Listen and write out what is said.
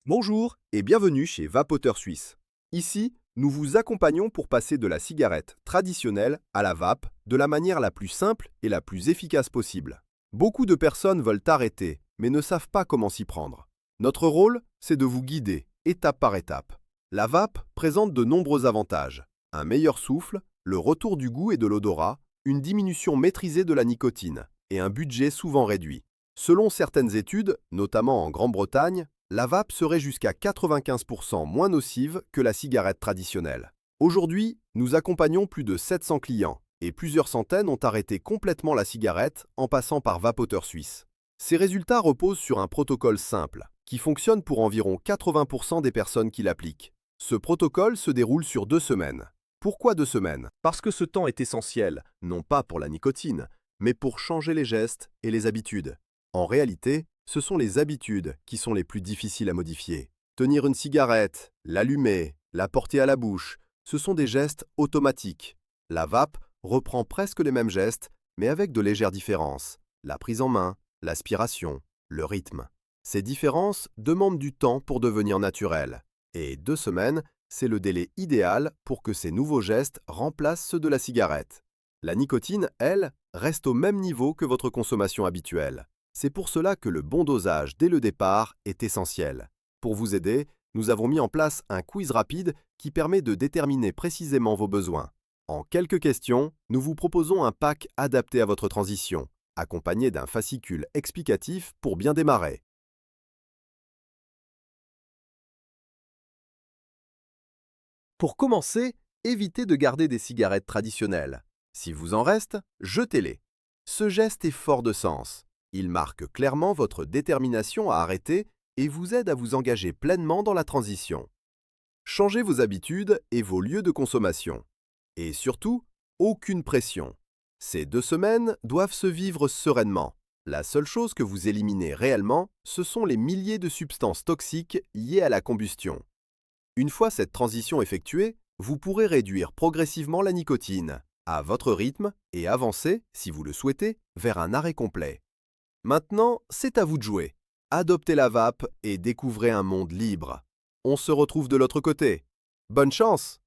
Bonjour et bienvenue chez Vapoteur Suisse. Ici, nous vous accompagnons pour passer de la cigarette traditionnelle à la vape de la manière la plus simple et la plus efficace possible. Beaucoup de personnes veulent arrêter, mais ne savent pas comment s'y prendre. Notre rôle, c'est de vous guider, étape par étape. La vape présente de nombreux avantages. Un meilleur souffle, le retour du goût et de l'odorat, une diminution maîtrisée de la nicotine et un budget souvent réduit. Selon certaines études, notamment en Grande-Bretagne, la vape serait jusqu'à 95% moins nocive que la cigarette traditionnelle. Aujourd'hui, nous accompagnons plus de 700 clients et plusieurs centaines ont arrêté complètement la cigarette en passant par Vapoteur Suisse. Ces résultats reposent sur un protocole simple qui fonctionne pour environ 80% des personnes qui l'appliquent. Ce protocole se déroule sur 2 semaines. Pourquoi 2 semaines? Parce que ce temps est essentiel, non pas pour la nicotine, mais pour changer les gestes et les habitudes. En réalité, ce sont les habitudes qui sont les plus difficiles à modifier. Tenir une cigarette, l'allumer, la porter à la bouche, ce sont des gestes automatiques. La vape reprend presque les mêmes gestes, mais avec de légères différences. La prise en main, l'aspiration, le rythme. Ces différences demandent du temps pour devenir naturelles. Et 2 semaines, c'est le délai idéal pour que ces nouveaux gestes remplacent ceux de la cigarette. La nicotine, elle, reste au même niveau que votre consommation habituelle. C'est pour cela que le bon dosage dès le départ est essentiel. Pour vous aider, nous avons mis en place un quiz rapide qui permet de déterminer précisément vos besoins. En quelques questions, nous vous proposons un pack adapté à votre transition, accompagné d'un fascicule explicatif pour bien démarrer. Pour commencer, évitez de garder des cigarettes traditionnelles. Si vous en reste, jetez-les. Ce geste est fort de sens. Il marque clairement votre détermination à arrêter et vous aide à vous engager pleinement dans la transition. Changez vos habitudes et vos lieux de consommation. Et surtout, aucune pression. Ces 2 semaines doivent se vivre sereinement. La seule chose que vous éliminez réellement, ce sont les milliers de substances toxiques liées à la combustion. Une fois cette transition effectuée, vous pourrez réduire progressivement la nicotine, à votre rythme, et avancer, si vous le souhaitez, vers un arrêt complet. Maintenant, c'est à vous de jouer. Adoptez la vape et découvrez un monde libre. On se retrouve de l'autre côté. Bonne chance!